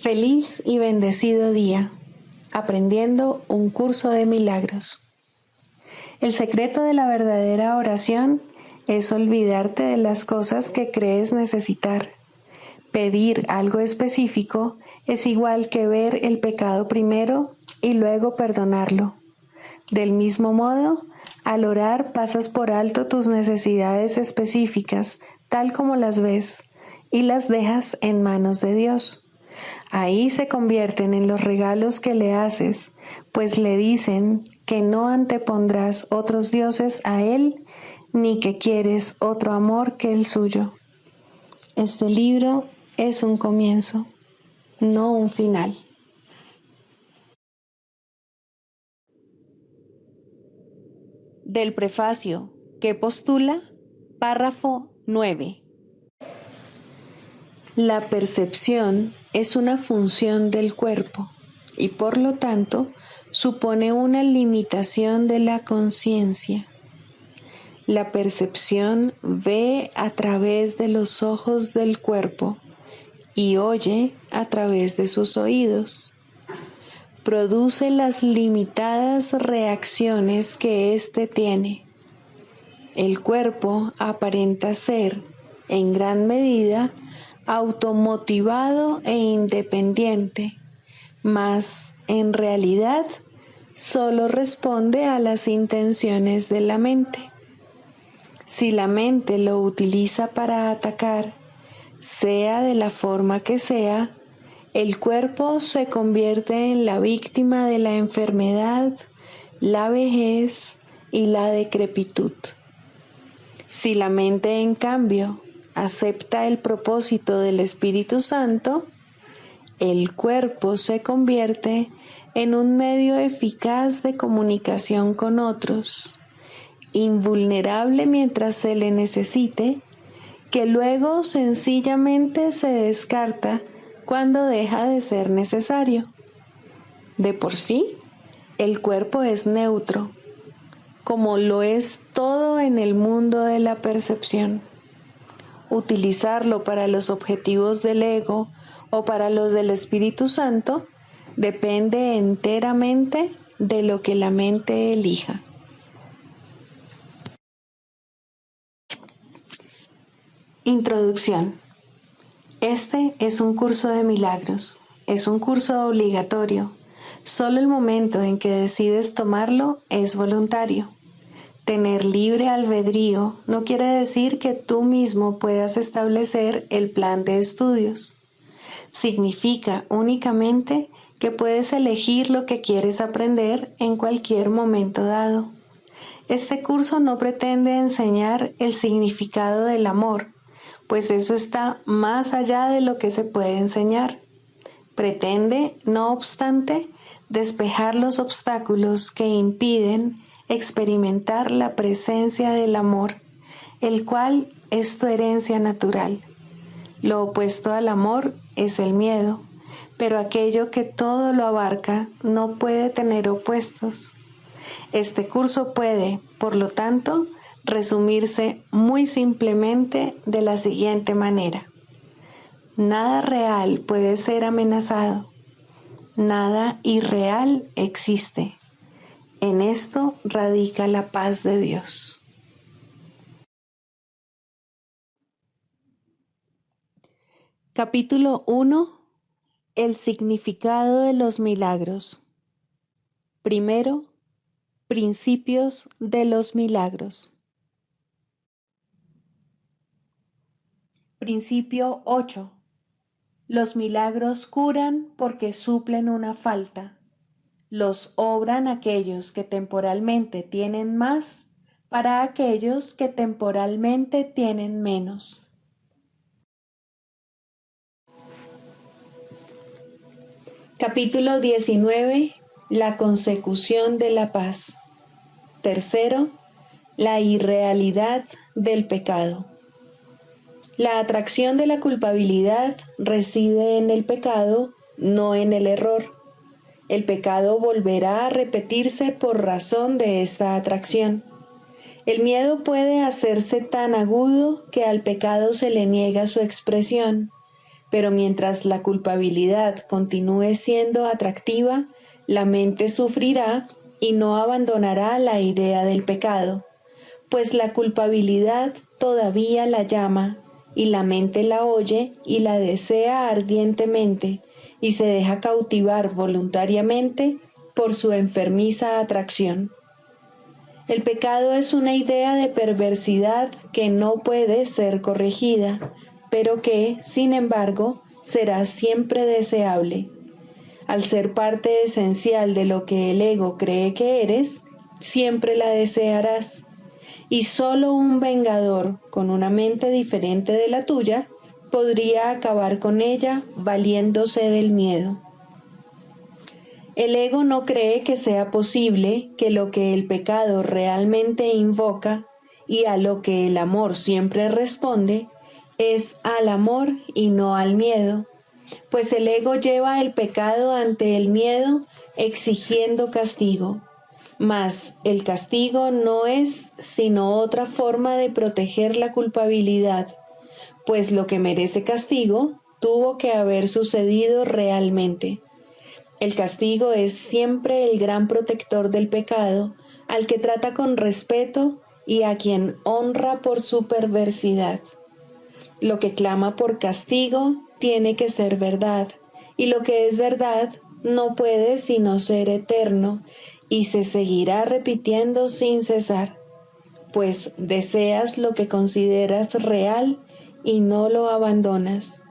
Feliz y bendecido día, aprendiendo un curso de milagros. El secreto de la verdadera oración es olvidarte de las cosas que crees necesitar. Pedir algo específico es igual que ver el pecado primero y luego perdonarlo. Del mismo modo, al orar pasas por alto tus necesidades específicas, tal como las ves, y las dejas en manos de Dios. Ahí se convierten en los regalos que le haces, pues le dicen que no antepondrás otros dioses a Él, ni que quieres otro amor que el suyo. Este libro es un comienzo, no un final. Del prefacio que postula, párrafo 9. La percepción es una función del cuerpo y por lo tanto supone una limitación de la conciencia. La percepción ve a través de los ojos del cuerpo y oye a través de sus oídos. Produce las limitadas reacciones que éste tiene. El cuerpo aparenta ser, en gran medida, automotivado e independiente, mas en realidad solo responde a las intenciones de la mente. Si la mente lo utiliza para atacar, sea de la forma que sea, el cuerpo se convierte en la víctima de la enfermedad, la vejez y la decrepitud. Si la mente, en cambio, acepta el propósito del Espíritu Santo, el cuerpo se convierte en un medio eficaz de comunicación con otros, invulnerable mientras se le necesite, que luego sencillamente se descarta cuando deja de ser necesario. De por sí, el cuerpo es neutro, como lo es todo en el mundo de la percepción. Utilizarlo para los objetivos del ego o para los del Espíritu Santo depende enteramente de lo que la mente elija. Introducción. Este es un curso de milagros. Es un curso obligatorio. Solo el momento en que decides tomarlo es voluntario. Tener libre albedrío no quiere decir que tú mismo puedas establecer el plan de estudios. Significa únicamente que puedes elegir lo que quieres aprender en cualquier momento dado. Este curso no pretende enseñar el significado del amor, pues eso está más allá de lo que se puede enseñar. Pretende, no obstante, despejar los obstáculos que impiden experimentar la presencia del amor, el cual es tu herencia natural. Lo opuesto al amor es el miedo, pero aquello que todo lo abarca no puede tener opuestos. Este curso puede, por lo tanto, resumirse muy simplemente de la siguiente manera. Nada real puede ser amenazado. Nada irreal existe. En esto radica la paz de Dios. Capítulo 1. El significado de los milagros. Primero, principios de los milagros. Principio 8. Los milagros curan porque suplen una falta. Los obran aquellos que temporalmente tienen más para aquellos que temporalmente tienen menos. Capítulo 19. La consecución de la paz. Tercero, la irrealidad del pecado. La atracción de la culpabilidad reside en el pecado, no en el error. El pecado volverá a repetirse por razón de esta atracción. El miedo puede hacerse tan agudo que al pecado se le niega su expresión, Pero mientras la culpabilidad continúe siendo atractiva, la mente sufrirá y no abandonará la idea del pecado, pues la culpabilidad todavía la llama, y la mente la oye y la desea ardientemente, y se deja cautivar voluntariamente por su enfermiza atracción. El pecado es una idea de perversidad que no puede ser corregida, pero que, sin embargo, será siempre deseable. Al ser parte esencial de lo que el ego cree que eres, siempre la desearás. Y solo un vengador con una mente diferente de la tuya podría acabar con ella valiéndose del miedo. El ego no cree que sea posible que lo que el pecado realmente invoca y a lo que el amor siempre responde es al amor y no al miedo, pues el ego lleva el pecado ante el miedo exigiendo castigo. Mas el castigo no es sino otra forma de proteger la culpabilidad, pues lo que merece castigo tuvo que haber sucedido realmente. El castigo es siempre el gran protector del pecado, al que trata con respeto y a quien honra por su perversidad. Lo que clama por castigo tiene que ser verdad, y lo que es verdad no puede sino ser eterno, y se seguirá repitiendo sin cesar, pues deseas lo que consideras real y no lo abandonas.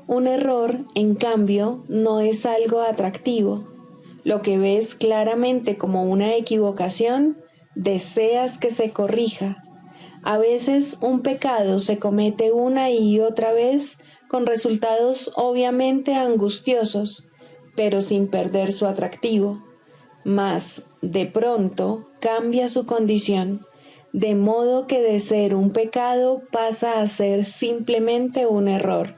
Un error, en cambio, no es algo atractivo. Lo que ves claramente como una equivocación, deseas que se corrija. A veces un pecado se comete una y otra vez con resultados obviamente angustiosos, pero sin perder su atractivo. Mas, de pronto, cambia su condición, de modo que de ser un pecado pasa a ser simplemente un error.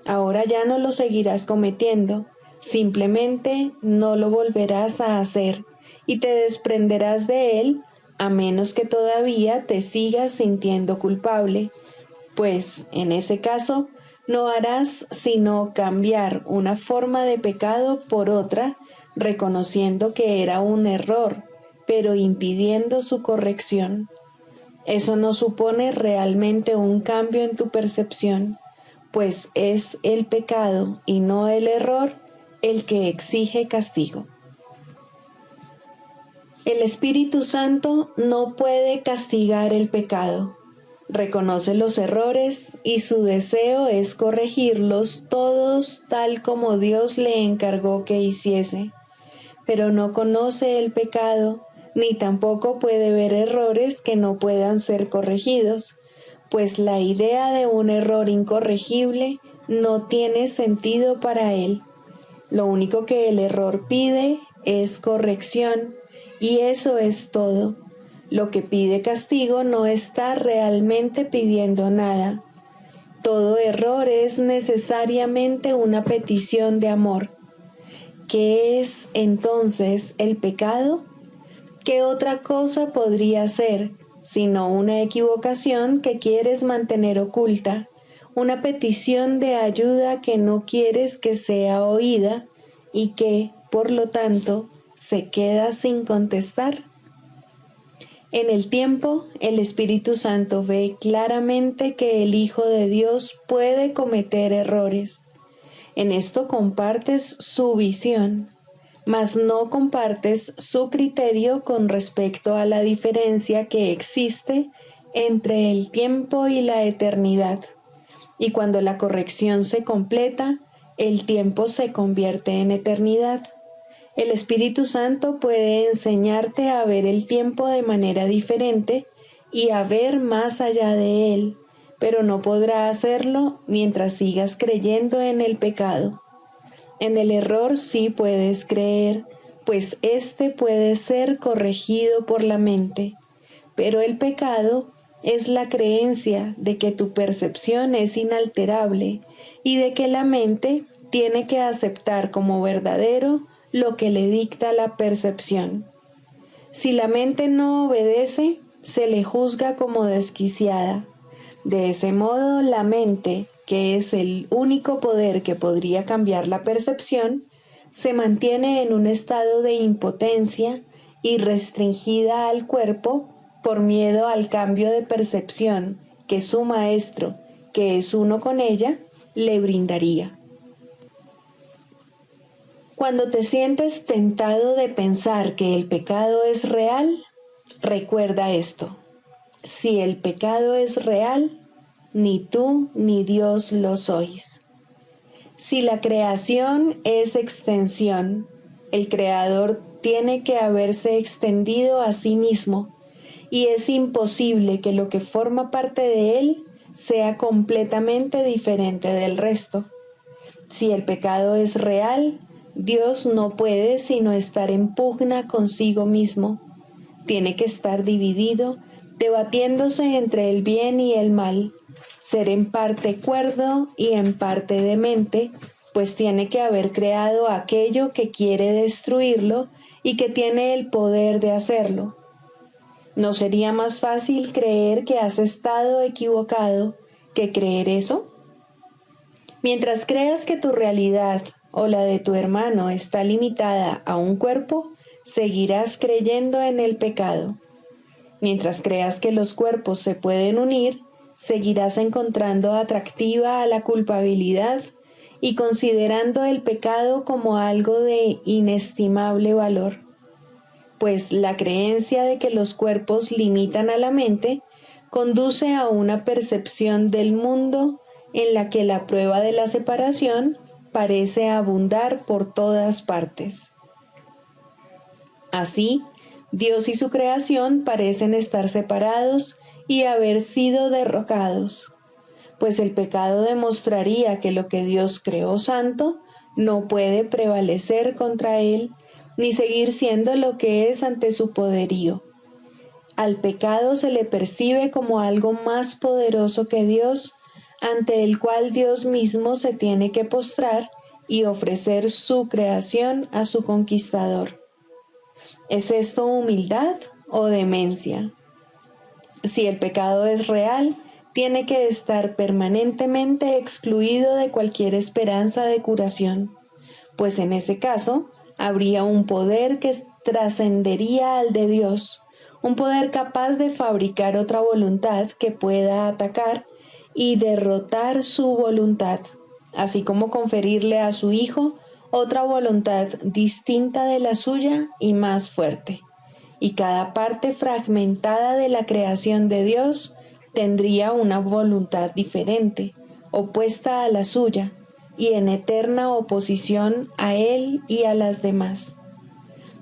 Ahora ya no lo seguirás cometiendo, simplemente no lo volverás a hacer y te desprenderás de él a menos que todavía te sigas sintiendo culpable, pues en ese caso no harás sino cambiar una forma de pecado por otra, reconociendo que era un error, pero impidiendo su corrección. Eso no supone realmente un cambio en tu percepción, pues es el pecado y no el error el que exige castigo. El Espíritu Santo no puede castigar el pecado. Reconoce los errores y su deseo es corregirlos todos tal como Dios le encargó que hiciese, pero no conoce el pecado, ni tampoco puede ver errores que no puedan ser corregidos, pues la idea de un error incorregible no tiene sentido para él. Lo único que el error pide es corrección, y eso es todo. Lo que pide castigo no está realmente pidiendo nada. Todo error es necesariamente una petición de amor. ¿Qué es entonces el pecado? ¿Qué otra cosa podría ser sino una equivocación que quieres mantener oculta, una petición de ayuda que no quieres que sea oída y que, por lo tanto, se queda sin contestar? En el tiempo, el Espíritu Santo ve claramente que el Hijo de Dios puede cometer errores. En esto compartes su visión, mas no compartes su criterio con respecto a la diferencia que existe entre el tiempo y la eternidad. Y cuando la corrección se completa, el tiempo se convierte en eternidad. El Espíritu Santo puede enseñarte a ver el tiempo de manera diferente y a ver más allá de él, pero no podrá hacerlo mientras sigas creyendo en el pecado. En el error sí puedes creer, pues éste puede ser corregido por la mente, pero el pecado es la creencia de que tu percepción es inalterable y de que la mente tiene que aceptar como verdadero lo que le dicta la percepción. Si la mente no obedece, se le juzga como desquiciada. De ese modo, la mente, que es el único poder que podría cambiar la percepción, se mantiene en un estado de impotencia y restringida al cuerpo por miedo al cambio de percepción que su maestro, que es uno con ella, le brindaría. Cuando te sientes tentado de pensar que el pecado es real, recuerda esto: si el pecado es real, ni tú ni Dios lo sois. Si la creación es extensión, el Creador tiene que haberse extendido a sí mismo, y es imposible que lo que forma parte de él sea completamente diferente del resto. Si el pecado es real, Dios no puede sino estar en pugna consigo mismo. Tiene que estar dividido, debatiéndose entre el bien y el mal, ser en parte cuerdo y en parte demente, pues tiene que haber creado aquello que quiere destruirlo y que tiene el poder de hacerlo. ¿No sería más fácil creer que has estado equivocado que creer eso? Mientras creas que tu realidad o la de tu hermano está limitada a un cuerpo, seguirás creyendo en el pecado. Mientras creas que los cuerpos se pueden unir, seguirás encontrando atractiva a la culpabilidad y considerando el pecado como algo de inestimable valor. Pues la creencia de que los cuerpos limitan a la mente conduce a una percepción del mundo en la que la prueba de la separación parece abundar por todas partes. Así, Dios y su creación parecen estar separados y haber sido derrocados, pues el pecado demostraría que lo que Dios creó santo no puede prevalecer contra él, ni seguir siendo lo que es ante su poderío. Al pecado se le percibe como algo más poderoso que Dios, ante el cual Dios mismo se tiene que postrar y ofrecer su creación a su conquistador. ¿Es esto humildad o demencia? Si el pecado es real, tiene que estar permanentemente excluido de cualquier esperanza de curación, pues en ese caso habría un poder que trascendería al de Dios, un poder capaz de fabricar otra voluntad que pueda atacar y derrotar su voluntad, así como conferirle a su Hijo otra voluntad distinta de la suya y más fuerte. Y cada parte fragmentada de la creación de Dios tendría una voluntad diferente, opuesta a la suya, y en eterna oposición a Él y a las demás.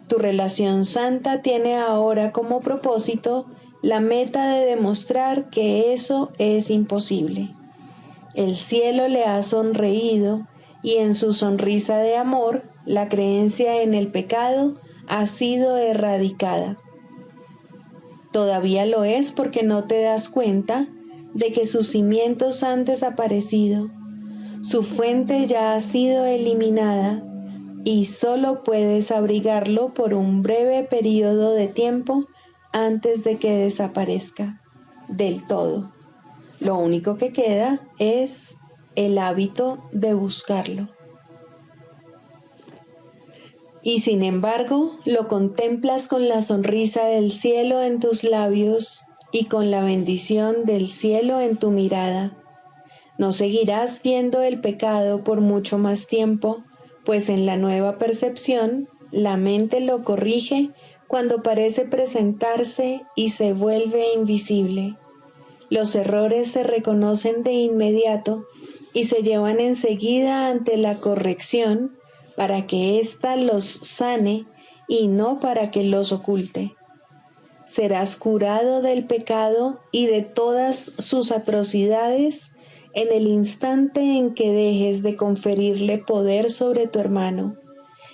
Tu relación santa tiene ahora como propósito la meta de demostrar que eso es imposible. El cielo le ha sonreído y en su sonrisa de amor, la creencia en el pecado ha sido erradicada. Todavía lo es porque no te das cuenta de que sus cimientos han desaparecido, su fuente ya ha sido eliminada y solo puedes abrigarlo por un breve periodo de tiempo antes de que desaparezca del todo. Lo único que queda es el hábito de buscarlo. Y sin embargo, lo contemplas con la sonrisa del cielo en tus labios y con la bendición del cielo en tu mirada. No seguirás viendo el pecado por mucho más tiempo, pues en la nueva percepción, la mente lo corrige cuando parece presentarse y se vuelve invisible. Los errores se reconocen de inmediato y se llevan enseguida ante la corrección para que ésta los sane y no para que los oculte. Serás curado del pecado y de todas sus atrocidades en el instante en que dejes de conferirle poder sobre tu hermano,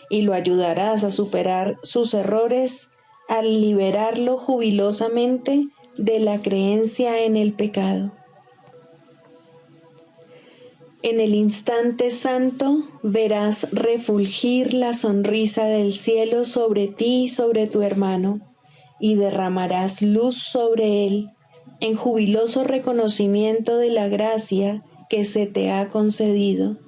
y lo ayudarás a superar sus errores al liberarlo jubilosamente de la creencia en el pecado. En el instante santo verás refulgir la sonrisa del cielo sobre ti y sobre tu hermano, y derramarás luz sobre él, en jubiloso reconocimiento de la gracia que se te ha concedido,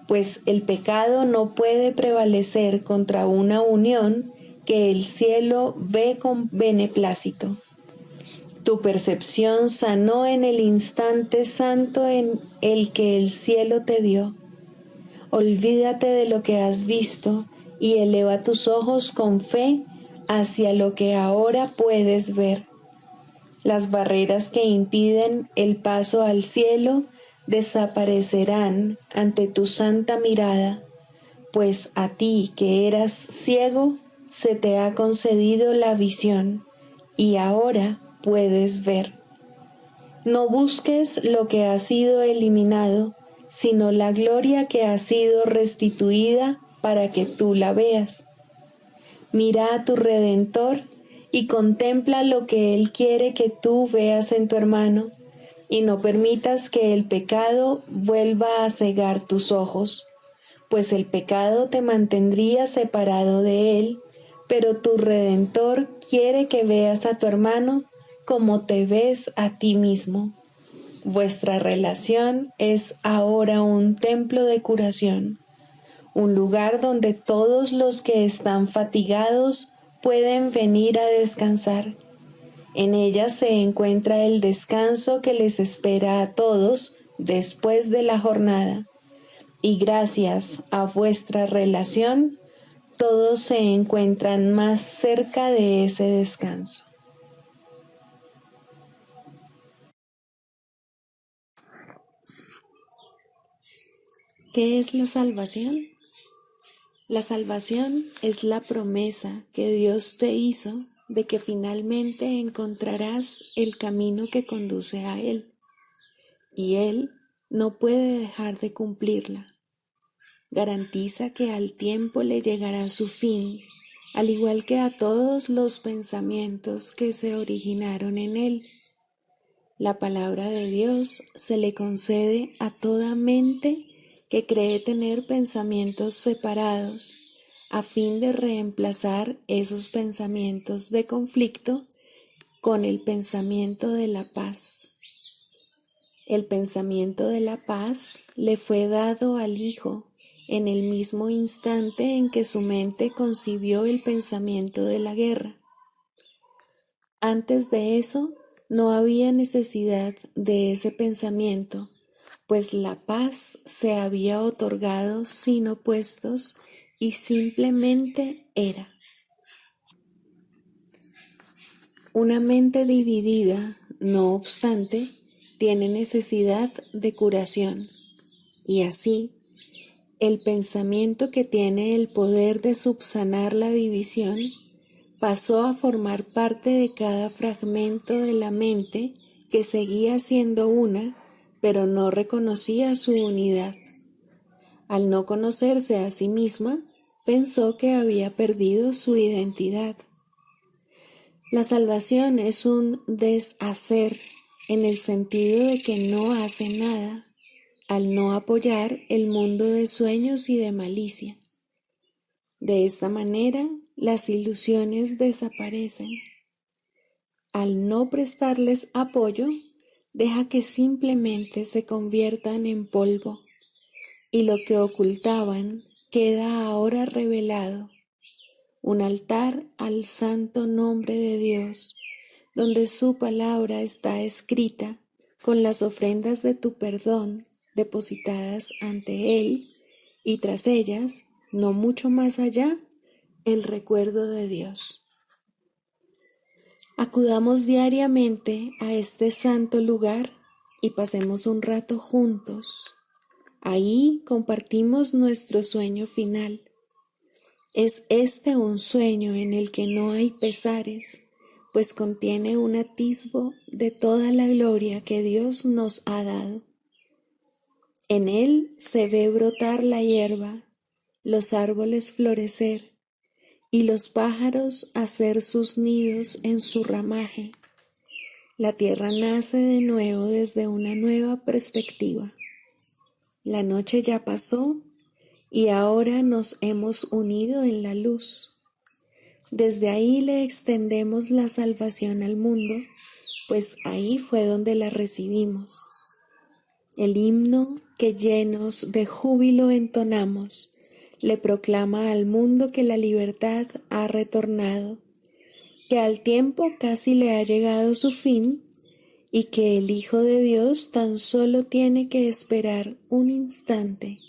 pues el pecado no puede prevalecer contra una unión que el cielo ve con beneplácito. Tu percepción sanó en el instante santo en el que el cielo te dio. Olvídate de lo que has visto y eleva tus ojos con fe hacia lo que ahora puedes ver. Las barreras que impiden el paso al cielo desaparecerán ante tu santa mirada, pues a ti que eras ciego se te ha concedido la visión y ahora puedes ver. No busques lo que ha sido eliminado, sino la gloria que ha sido restituida para que tú la veas. Mira a tu Redentor y contempla lo que Él quiere que tú veas en tu hermano, y no permitas que el pecado vuelva a cegar tus ojos, pues el pecado te mantendría separado de Él, pero tu Redentor quiere que veas a tu hermano como te ves a ti mismo. Vuestra relación es ahora un templo de curación, un lugar donde todos los que están fatigados pueden venir a descansar. En ella se encuentra el descanso que les espera a todos después de la jornada, y gracias a vuestra relación, todos se encuentran más cerca de ese descanso. ¿Qué es la salvación? La salvación es la promesa que Dios te hizo de que finalmente encontrarás el camino que conduce a Él, y Él no puede dejar de cumplirla. Garantiza que al tiempo le llegará su fin, al igual que a todos los pensamientos que se originaron en Él. La palabra de Dios se le concede a toda mente que cree tener pensamientos separados, a fin de reemplazar esos pensamientos de conflicto con el pensamiento de la paz. El pensamiento de la paz le fue dado al Hijo en el mismo instante en que su mente concibió el pensamiento de la guerra. Antes de eso, no había necesidad de ese pensamiento, pues la paz se había otorgado sin opuestos y simplemente era. Una mente dividida, no obstante, tiene necesidad de curación, y así, el pensamiento que tiene el poder de subsanar la división pasó a formar parte de cada fragmento de la mente que seguía siendo una, pero no reconocía su unidad. Al no conocerse a sí misma, pensó que había perdido su identidad. La salvación es un deshacer en el sentido de que no hace nada, al no apoyar el mundo de sueños y de malicia. De esta manera, las ilusiones desaparecen. Al no prestarles apoyo, deja que simplemente se conviertan en polvo, y lo que ocultaban queda ahora revelado, un altar al santo nombre de Dios, donde su palabra está escrita con las ofrendas de tu perdón depositadas ante Él, y tras ellas, no mucho más allá, el recuerdo de Dios. Acudamos diariamente a este santo lugar y pasemos un rato juntos. Ahí compartimos nuestro sueño final. Es este un sueño en el que no hay pesares, pues contiene un atisbo de toda la gloria que Dios nos ha dado. En él se ve brotar la hierba, los árboles florecer y los pájaros hacer sus nidos en su ramaje. La tierra nace de nuevo desde una nueva perspectiva. La noche ya pasó y ahora nos hemos unido en la luz. Desde ahí le extendemos la salvación al mundo, pues ahí fue donde la recibimos. El himno que llenos de júbilo entonamos, le proclama al mundo que la libertad ha retornado, que al tiempo casi le ha llegado su fin y que el Hijo de Dios tan solo tiene que esperar un instante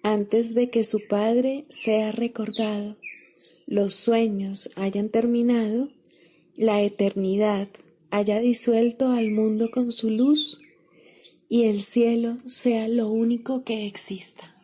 antes de que su Padre sea recordado, los sueños hayan terminado, la eternidad haya disuelto al mundo con su luz y el cielo sea lo único que exista.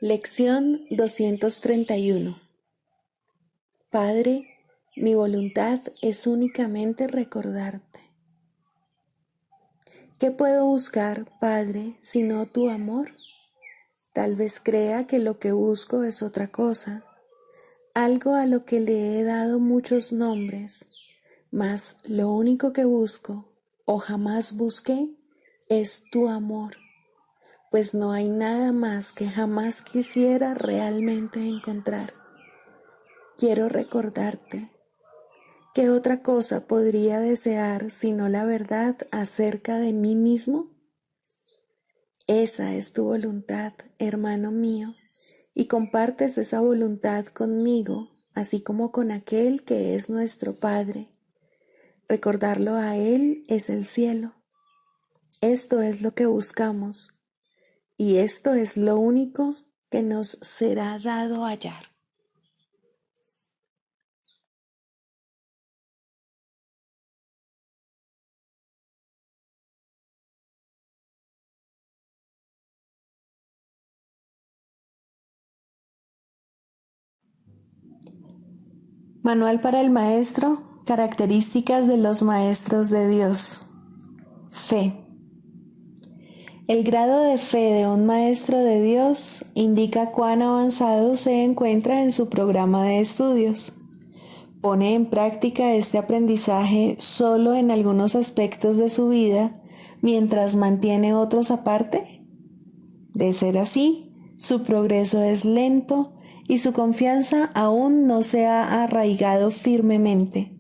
Lección 231. Padre, mi voluntad es únicamente recordarte. ¿Qué puedo buscar, Padre, sino tu amor? Tal vez crea que lo que busco es otra cosa, algo a lo que le he dado muchos nombres, mas lo único que busco, o jamás busqué, es tu amor, pues no hay nada más que jamás quisiera realmente encontrar. Quiero recordarte. ¿Qué otra cosa podría desear sino la verdad acerca de mí mismo? Esa es tu voluntad, hermano mío, y compartes esa voluntad conmigo, así como con aquel que es nuestro Padre. Recordarlo a Él es el cielo. Esto es lo que buscamos, y esto es lo único que nos será dado hallar. Manual para el maestro, características de los maestros de Dios. Fe. El grado de fe de un maestro de Dios indica cuán avanzado se encuentra en su programa de estudios. ¿Pone en práctica este aprendizaje solo en algunos aspectos de su vida mientras mantiene otros aparte? De ser así, su progreso es lento y su confianza aún no se ha arraigado firmemente.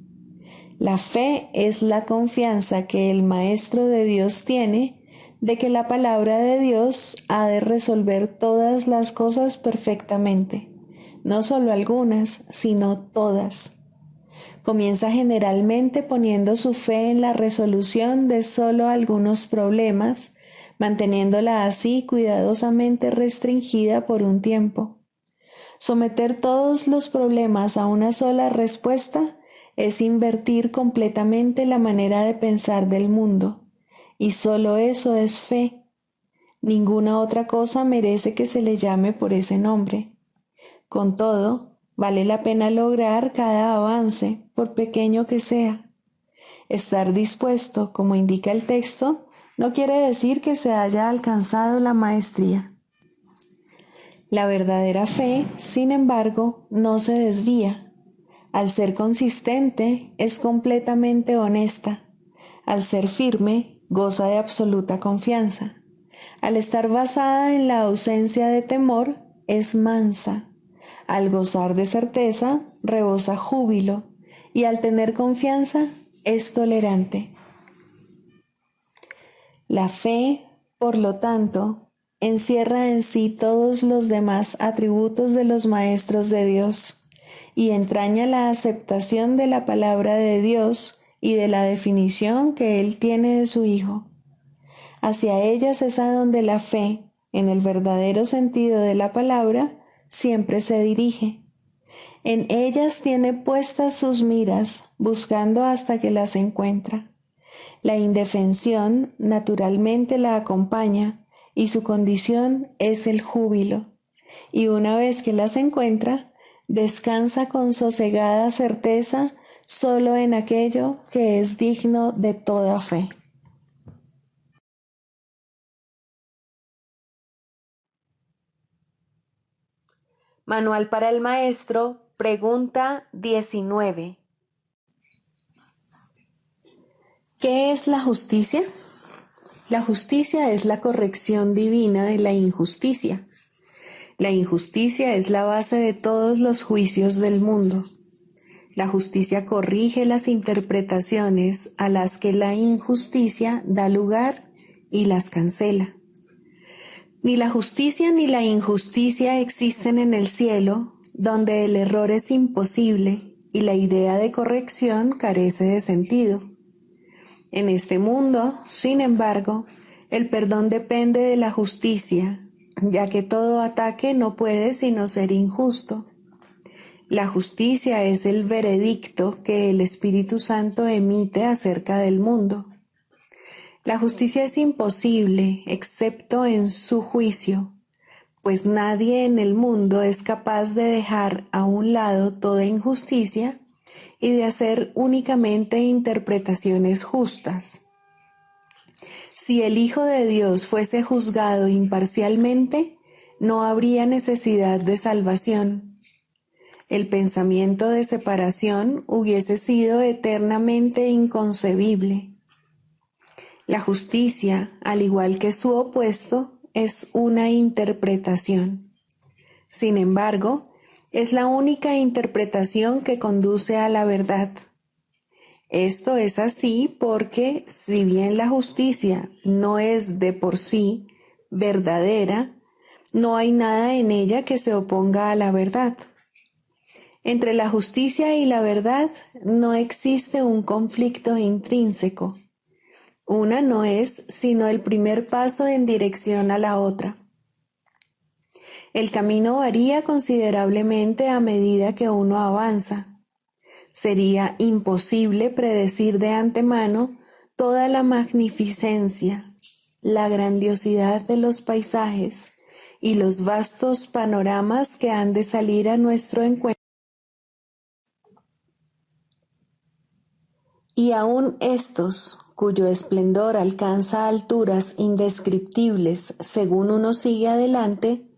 La fe es la confianza que el Maestro de Dios tiene de que la palabra de Dios ha de resolver todas las cosas perfectamente, no solo algunas, sino todas. Comienza generalmente poniendo su fe en la resolución de solo algunos problemas, manteniéndola así cuidadosamente restringida por un tiempo. Someter todos los problemas a una sola respuesta es invertir completamente la manera de pensar del mundo, y solo eso es fe. Ninguna otra cosa merece que se le llame por ese nombre. Con todo, vale la pena lograr cada avance, por pequeño que sea. Estar dispuesto, como indica el texto, no quiere decir que se haya alcanzado la maestría. La verdadera fe, sin embargo, no se desvía. Al ser consistente, es completamente honesta. Al ser firme, goza de absoluta confianza. Al estar basada en la ausencia de temor, es mansa. Al gozar de certeza, rebosa júbilo, y al tener confianza, es tolerante. La fe, por lo tanto, encierra en sí todos los demás atributos de los maestros de Dios y entraña la aceptación de la palabra de Dios y de la definición que Él tiene de su Hijo. Hacia ellas es a donde la fe, en el verdadero sentido de la palabra, siempre se dirige. En ellas tiene puestas sus miras, buscando hasta que las encuentra. La indefensión naturalmente la acompaña y su condición es el júbilo. Y una vez que las encuentra, Descansa con sosegada certeza solo en aquello que es digno de toda fe. Manual para el maestro, pregunta 19. ¿Qué es la justicia? La justicia es la corrección divina de la injusticia. La injusticia es la base de todos los juicios del mundo. La justicia corrige las interpretaciones a las que la injusticia da lugar y las cancela. Ni la justicia ni la injusticia existen en el cielo, donde el error es imposible y la idea de corrección carece de sentido. En este mundo, sin embargo, el perdón depende de la justicia, ya que todo ataque no puede sino ser injusto. La justicia es el veredicto que el Espíritu Santo emite acerca del mundo. La justicia es imposible, excepto en su juicio, pues nadie en el mundo es capaz de dejar a un lado toda injusticia y de hacer únicamente interpretaciones justas. Si el Hijo de Dios fuese juzgado imparcialmente, no habría necesidad de salvación. El pensamiento de separación hubiese sido eternamente inconcebible. La justicia, al igual que su opuesto, es una interpretación. Sin embargo, es la única interpretación que conduce a la verdad. Esto es así porque, si bien la justicia no es de por sí verdadera, no hay nada en ella que se oponga a la verdad. Entre la justicia y la verdad no existe un conflicto intrínseco. Una no es sino el primer paso en dirección a la otra. El camino varía considerablemente a medida que uno avanza. Sería imposible predecir de antemano toda la magnificencia, la grandiosidad de los paisajes y los vastos panoramas que han de salir a nuestro encuentro. Y aun estos, cuyo esplendor alcanza alturas indescriptibles según uno sigue adelante,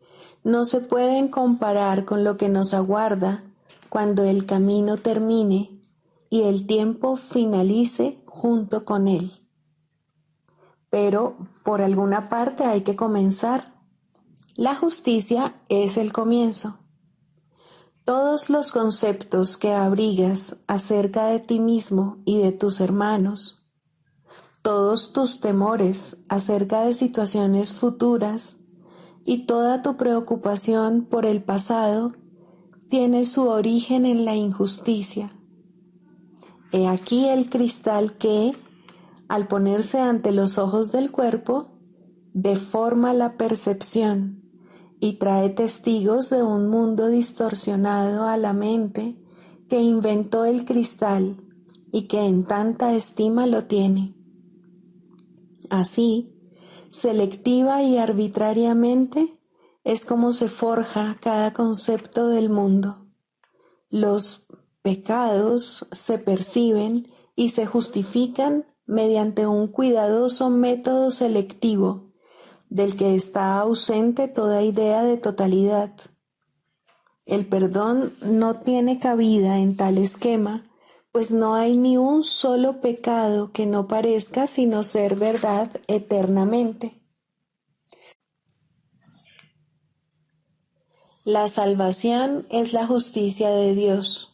no se pueden comparar con lo que nos aguarda cuando el camino termine y el tiempo finalice junto con él. Pero por alguna parte hay que comenzar. La justicia es el comienzo. Todos los conceptos que abrigas acerca de ti mismo y de tus hermanos, todos tus temores acerca de situaciones futuras y toda tu preocupación por el pasado tiene su origen en la injusticia. He aquí el cristal que, al ponerse ante los ojos del cuerpo, deforma la percepción y trae testigos de un mundo distorsionado a la mente que inventó el cristal y que en tanta estima lo tiene. Así, selectiva y arbitrariamente, es como se forja cada concepto del mundo. Los pecados se perciben y se justifican mediante un cuidadoso método selectivo, del que está ausente toda idea de totalidad. El perdón no tiene cabida en tal esquema, pues no hay ni un solo pecado que no parezca sino ser verdad eternamente. La salvación es la justicia de Dios.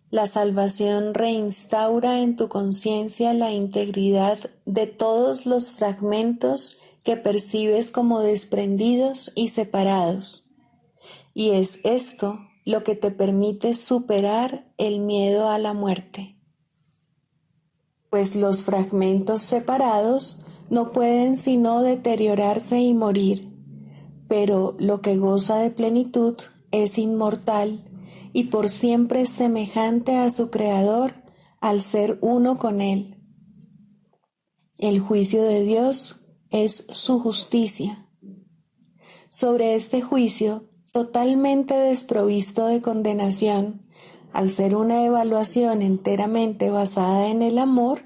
La salvación reinstaura en tu conciencia la integridad de todos los fragmentos que percibes como desprendidos y separados. Y es esto lo que te permite superar el miedo a la muerte. Pues los fragmentos separados no pueden sino deteriorarse y morir, pero lo que goza de plenitud es inmortal y por siempre semejante a su Creador al ser uno con Él. El juicio de Dios es su justicia. Sobre este juicio, totalmente desprovisto de condenación, al ser una evaluación enteramente basada en el amor,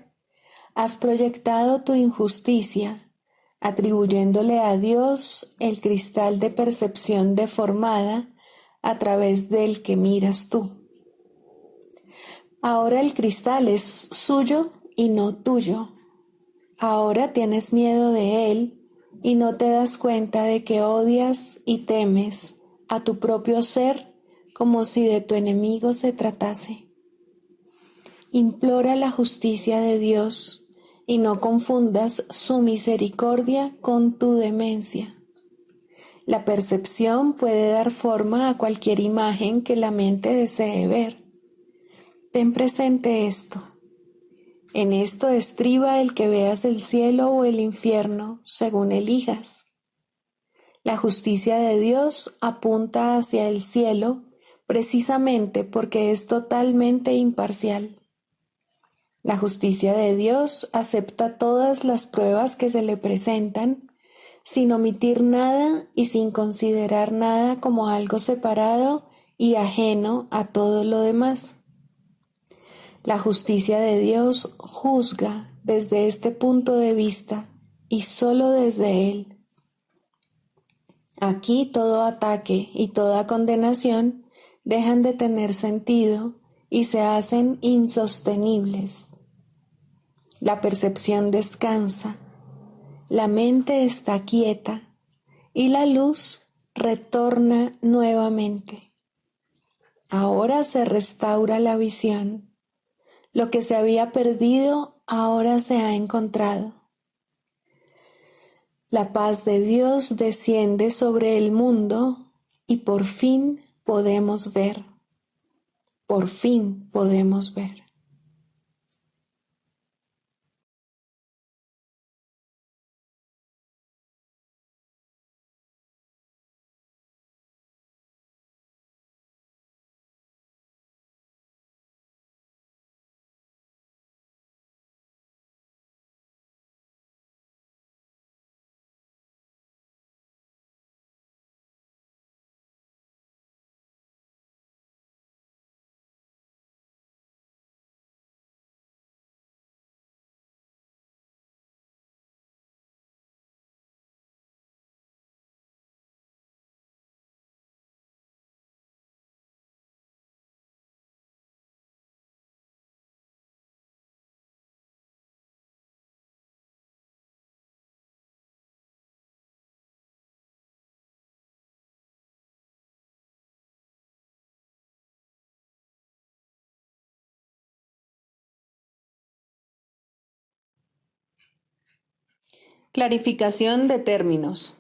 has proyectado tu injusticia, atribuyéndole a Dios el cristal de percepción deformada a través del que miras tú. Ahora el cristal es suyo y no tuyo. Ahora tienes miedo de él y no te das cuenta de que odias y temes a tu propio ser como si de tu enemigo se tratase. Implora la justicia de Dios y no confundas su misericordia con tu demencia. La percepción puede dar forma a cualquier imagen que la mente desee ver. Ten presente esto. En esto estriba el que veas el cielo o el infierno, según elijas. La justicia de Dios apunta hacia el cielo precisamente porque es totalmente imparcial. La justicia de Dios acepta todas las pruebas que se le presentan, sin omitir nada y sin considerar nada como algo separado y ajeno a todo lo demás. La justicia de Dios juzga desde este punto de vista y solo desde él. Aquí todo ataque y toda condenación dejan de tener sentido y se hacen insostenibles. La percepción descansa, la mente está quieta y la luz retorna nuevamente. Ahora se restaura la visión. Lo que se había perdido ahora se ha encontrado. La paz de Dios desciende sobre el mundo y por fin podemos ver. Por fin podemos ver. Clarificación de términos.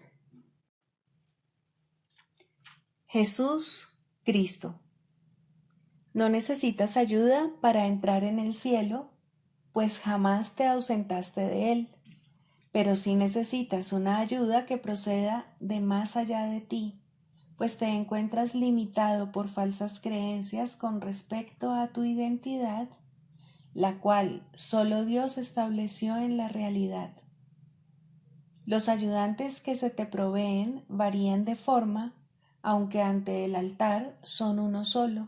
Jesús, Cristo. No necesitas ayuda para entrar en el cielo, pues jamás te ausentaste de él, pero sí necesitas una ayuda que proceda de más allá de ti, pues te encuentras limitado por falsas creencias con respecto a tu identidad, la cual solo Dios estableció en la realidad. Los ayudantes que se te proveen varían de forma, aunque ante el altar son uno solo.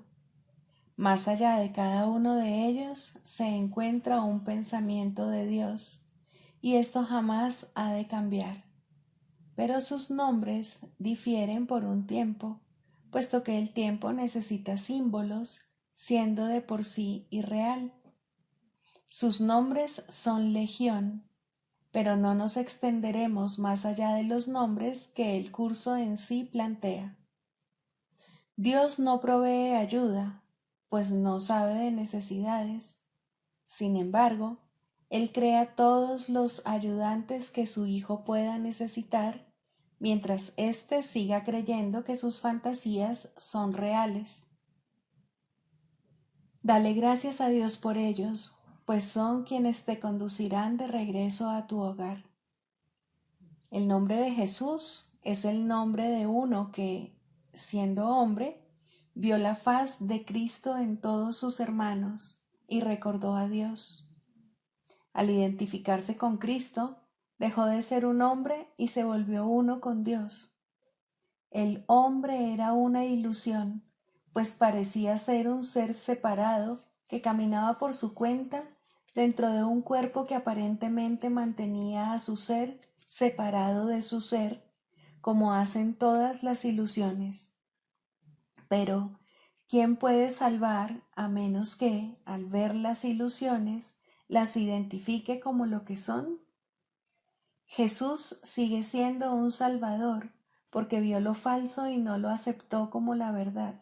Más allá de cada uno de ellos se encuentra un pensamiento de Dios, y esto jamás ha de cambiar. Pero sus nombres difieren por un tiempo, puesto que el tiempo necesita símbolos, siendo de por sí irreal. Sus nombres son legión, pero no nos extenderemos más allá de los nombres que el curso en sí plantea. Dios no provee ayuda, pues no sabe de necesidades. Sin embargo, Él crea todos los ayudantes que su Hijo pueda necesitar, mientras éste siga creyendo que sus fantasías son reales. Dale gracias a Dios por ellos, pues son quienes te conducirán de regreso a tu hogar. El nombre de Jesús es el nombre de uno que, siendo hombre, vio la faz de Cristo en todos sus hermanos y recordó a Dios. Al identificarse con Cristo, dejó de ser un hombre y se volvió uno con Dios. El hombre era una ilusión, pues parecía ser un ser separado que caminaba por su cuenta dentro de un cuerpo que aparentemente mantenía a su ser separado de su ser, como hacen todas las ilusiones. Pero, ¿quién puede salvar a menos que, al ver las ilusiones, las identifique como lo que son? Jesús sigue siendo un Salvador porque vio lo falso y no lo aceptó como la verdad.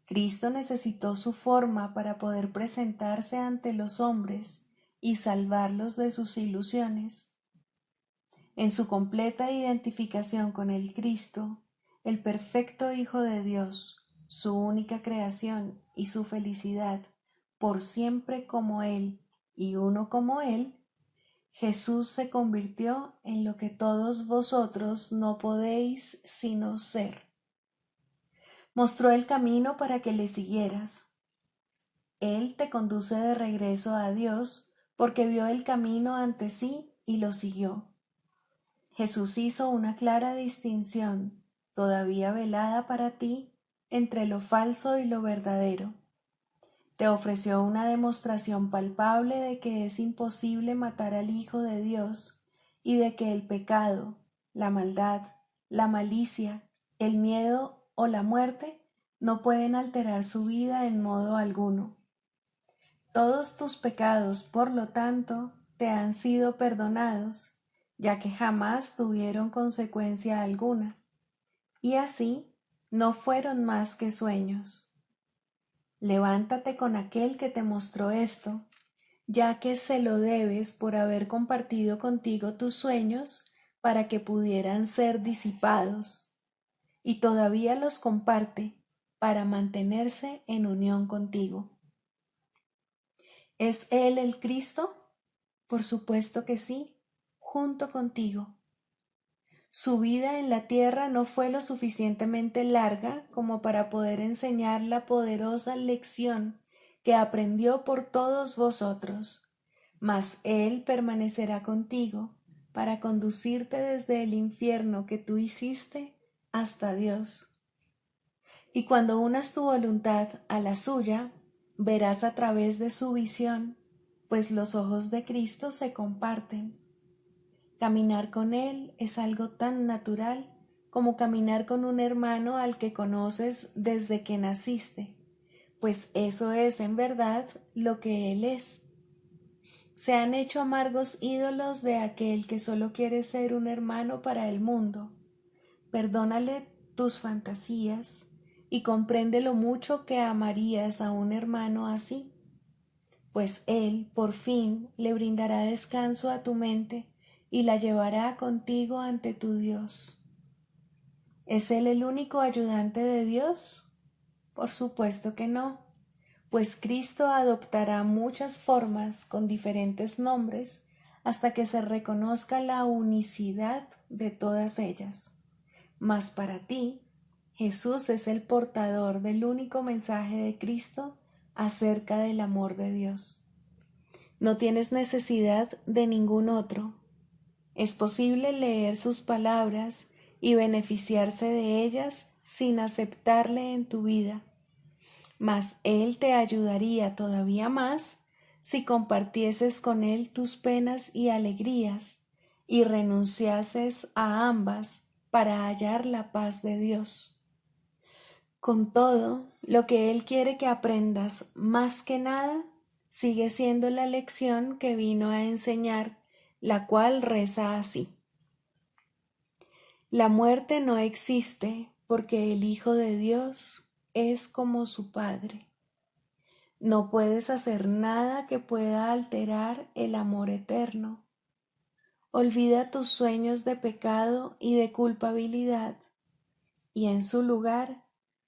Cristo necesitó su forma para poder presentarse ante los hombres y salvarlos de sus ilusiones. En su completa identificación con el Cristo, el perfecto Hijo de Dios, su única creación y su felicidad, por siempre como Él y uno como Él, Jesús se convirtió en lo que todos vosotros no podéis sino ser. Mostró el camino para que le siguieras. Él te conduce de regreso a Dios porque vio el camino ante sí y lo siguió. Jesús hizo una clara distinción, todavía velada para ti, entre lo falso y lo verdadero. Te ofreció una demostración palpable de que es imposible matar al Hijo de Dios y de que el pecado, la maldad, la malicia, el miedo o la muerte no pueden alterar su vida en modo alguno. Todos tus pecados, por lo tanto, te han sido perdonados, ya que jamás tuvieron consecuencia alguna, y así no fueron más que sueños. Levántate con aquel que te mostró esto, ya que se lo debes por haber compartido contigo tus sueños para que pudieran ser disipados, y todavía los comparte para mantenerse en unión contigo. ¿Es Él el Cristo? Por supuesto que sí, junto contigo. Su vida en la tierra no fue lo suficientemente larga como para poder enseñar la poderosa lección que aprendió por todos vosotros, mas Él permanecerá contigo para conducirte desde el infierno que tú hiciste hasta Dios. Y cuando unas tu voluntad a la suya, verás a través de su visión, pues los ojos de Cristo se comparten. Caminar con Él es algo tan natural como caminar con un hermano al que conoces desde que naciste, pues eso es en verdad lo que Él es. Se han hecho amargos ídolos de aquel que solo quiere ser un hermano para el mundo. Perdónale tus fantasías y comprende lo mucho que amarías a un hermano así, pues Él por fin le brindará descanso a tu mente y la llevará contigo ante tu Dios. ¿Es Él el único ayudante de Dios? Por supuesto que no, pues Cristo adoptará muchas formas con diferentes nombres hasta que se reconozca la unicidad de todas ellas. Mas para ti, Jesús es el portador del único mensaje de Cristo acerca del amor de Dios. No tienes necesidad de ningún otro. Es posible leer sus palabras y beneficiarse de ellas sin aceptarle en tu vida, mas Él te ayudaría todavía más si compartieses con Él tus penas y alegrías y renunciases a ambas para hallar la paz de Dios. Con todo, lo que Él quiere que aprendas más que nada sigue siendo la lección que vino a enseñar, la cual reza así. La muerte no existe porque el Hijo de Dios es como su Padre. No puedes hacer nada que pueda alterar el amor eterno. Olvida tus sueños de pecado y de culpabilidad, y en su lugar,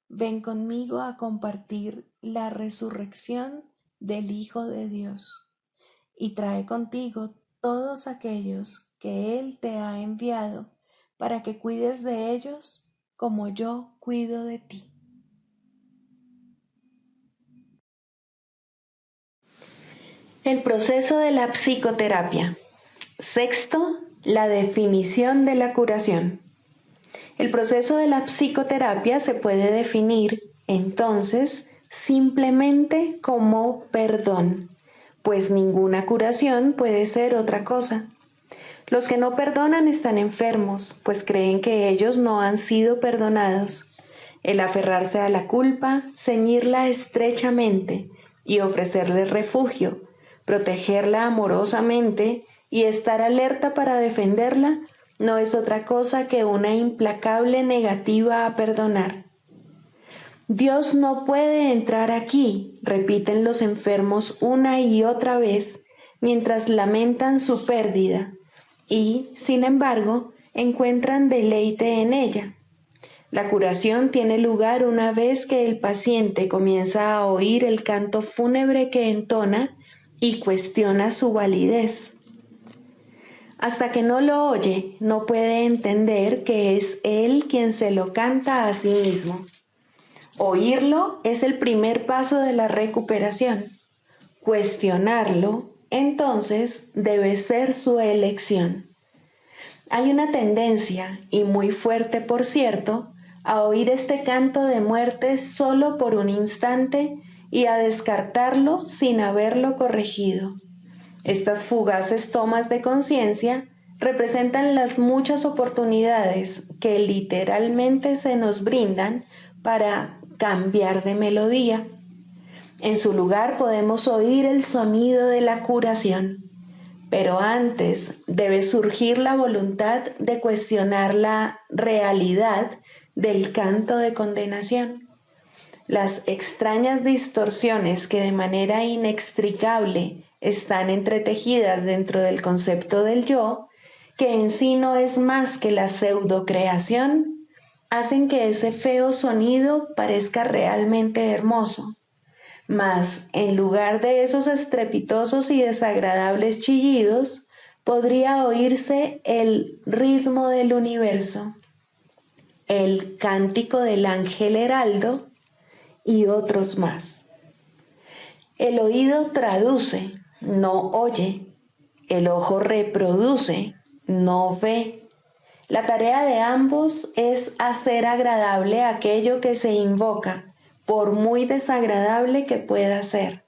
ven conmigo a compartir la resurrección del Hijo de Dios, y trae contigo todos aquellos que Él te ha enviado para que cuides de ellos como yo cuido de ti. El proceso de la psicoterapia. Sexto, la definición de la curación. El proceso de la psicoterapia se puede definir, entonces, simplemente como perdón, pues ninguna curación puede ser otra cosa. Los que no perdonan están enfermos, pues creen que ellos no han sido perdonados. El aferrarse a la culpa, ceñirla estrechamente y ofrecerle refugio, protegerla amorosamente y estar alerta para defenderla, no es otra cosa que una implacable negativa a perdonar. Dios no puede entrar aquí, repiten los enfermos una y otra vez, mientras lamentan su pérdida, y, sin embargo, encuentran deleite en ella. La curación tiene lugar una vez que el paciente comienza a oír el canto fúnebre que entona y cuestiona su validez. Hasta que no lo oye, no puede entender que es él quien se lo canta a sí mismo. Oírlo es el primer paso de la recuperación. Cuestionarlo, entonces, debe ser su elección. Hay una tendencia, y muy fuerte por cierto, a oír este canto de muerte solo por un instante y a descartarlo sin haberlo corregido. Estas fugaces tomas de conciencia representan las muchas oportunidades que literalmente se nos brindan para cambiar de melodía. En su lugar podemos oír el sonido de la curación. Pero antes debe surgir la voluntad de cuestionar la realidad del canto de condenación. Las extrañas distorsiones que de manera inextricable están entretejidas dentro del concepto del yo, que en sí no es más que la pseudocreación, hacen que ese feo sonido parezca realmente hermoso. Mas, en lugar de esos estrepitosos y desagradables chillidos, podría oírse el ritmo del universo, el cántico del ángel heraldo y otros más. El oído traduce, no oye. El ojo reproduce, no ve. La tarea de ambos es hacer agradable aquello que se invoca, por muy desagradable que pueda ser.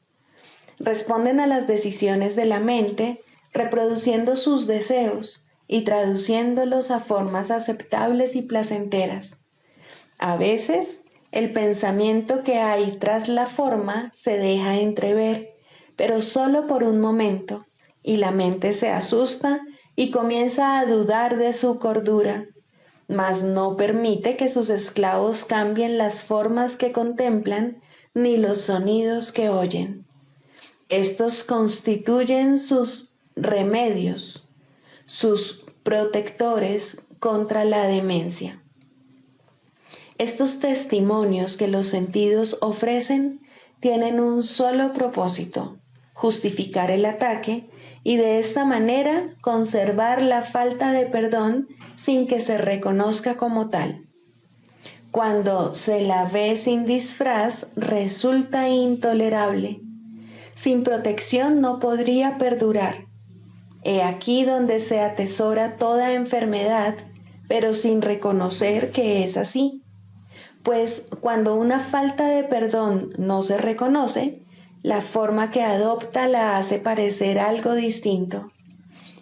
Responden a las decisiones de la mente, reproduciendo sus deseos y traduciéndolos a formas aceptables y placenteras. A veces, el pensamiento que hay tras la forma se deja entrever, pero solo por un momento, y la mente se asusta y comienza a dudar de su cordura, mas no permite que sus esclavos cambien las formas que contemplan ni los sonidos que oyen. Estos constituyen sus remedios, sus protectores contra la demencia. Estos testimonios que los sentidos ofrecen tienen un solo propósito: justificar el ataque y de esta manera conservar la falta de perdón sin que se reconozca como tal. Cuando se la ve sin disfraz, resulta intolerable. Sin protección no podría perdurar. He aquí donde se atesora toda enfermedad, pero sin reconocer que es así. Pues cuando una falta de perdón no se reconoce, la forma que adopta la hace parecer algo distinto.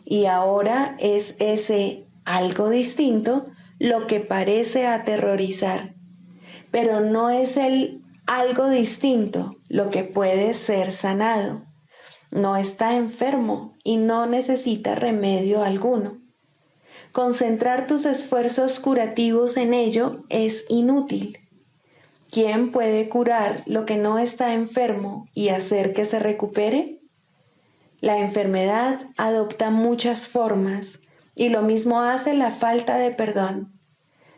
Y ahora es ese algo distinto lo que parece aterrorizar. Pero no es el algo distinto lo que puede ser sanado. No está enfermo y no necesita remedio alguno. Concentrar tus esfuerzos curativos en ello es inútil. ¿Quién puede curar lo que no está enfermo y hacer que se recupere? La enfermedad adopta muchas formas y lo mismo hace la falta de perdón.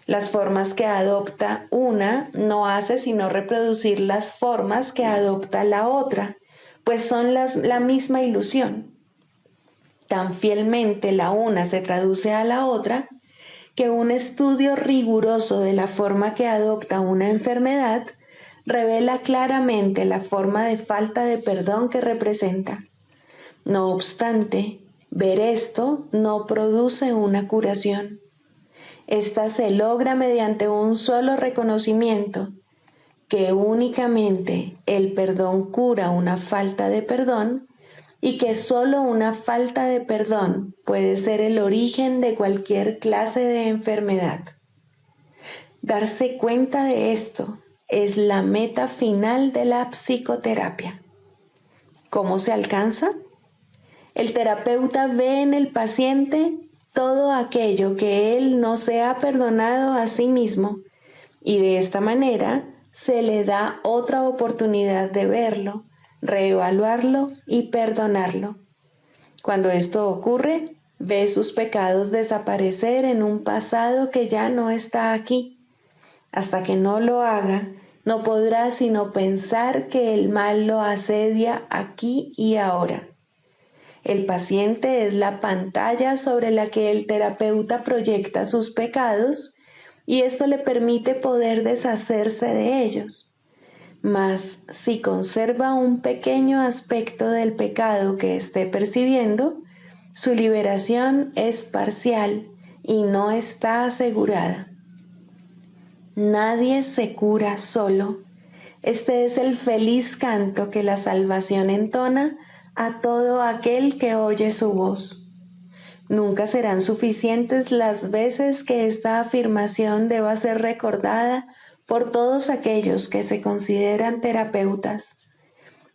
Las formas que adopta una no hace sino reproducir las formas que adopta la otra, pues son la misma ilusión. Tan fielmente la una se traduce a la otra, que un estudio riguroso de la forma que adopta una enfermedad revela claramente la forma de falta de perdón que representa. No obstante, ver esto no produce una curación. Esta se logra mediante un solo reconocimiento, que únicamente el perdón cura una falta de perdón y que solo una falta de perdón puede ser el origen de cualquier clase de enfermedad. Darse cuenta de esto es la meta final de la psicoterapia. ¿Cómo se alcanza? El terapeuta ve en el paciente todo aquello que él no se ha perdonado a sí mismo y de esta manera se le da otra oportunidad de verlo, reevaluarlo y perdonarlo. Cuando esto ocurre, ve sus pecados desaparecer en un pasado que ya no está aquí. Hasta que no lo haga, no podrá sino pensar que el mal lo asedia aquí y ahora. El paciente es la pantalla sobre la que el terapeuta proyecta sus pecados y esto le permite poder deshacerse de ellos. Mas si conserva un pequeño aspecto del pecado que esté percibiendo, su liberación es parcial y no está asegurada. Nadie se cura solo. Este es el feliz canto que la salvación entona a todo aquel que oye su voz. Nunca serán suficientes las veces que esta afirmación deba ser recordada por todos aquellos que se consideran terapeutas.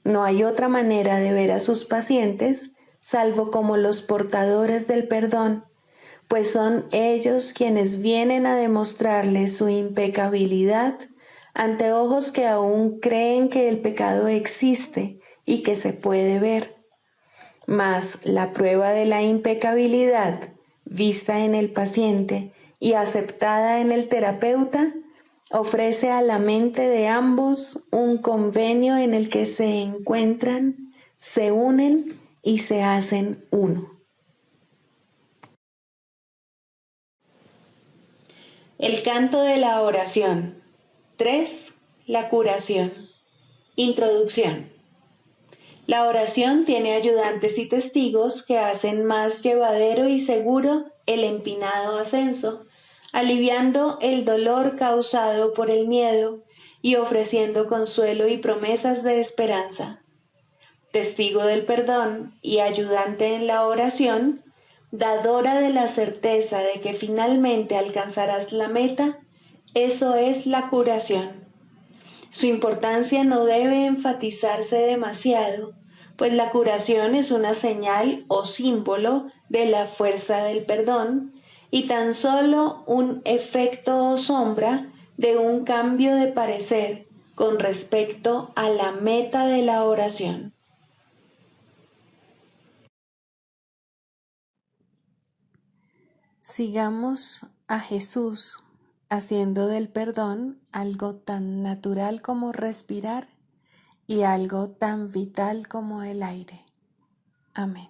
No hay otra manera de ver a sus pacientes salvo como los portadores del perdón, pues son ellos quienes vienen a demostrarles su impecabilidad ante ojos que aún creen que el pecado existe y que se puede ver. Mas la prueba de la impecabilidad, vista en el paciente y aceptada en el terapeuta, ofrece a la mente de ambos un convenio en el que se encuentran, se unen y se hacen uno. El canto de la oración. 3. La curación. Introducción. La oración tiene ayudantes y testigos que hacen más llevadero y seguro el empinado ascenso, aliviando el dolor causado por el miedo y ofreciendo consuelo y promesas de esperanza. Testigo del perdón y ayudante en la oración, dadora de la certeza de que finalmente alcanzarás la meta, eso es la curación. Su importancia no debe enfatizarse demasiado, pues la curación es una señal o símbolo de la fuerza del perdón y tan solo un efecto o sombra de un cambio de parecer con respecto a la meta de la oración. Sigamos a Jesús haciendo del perdón algo tan natural como respirar y algo tan vital como el aire. Amén.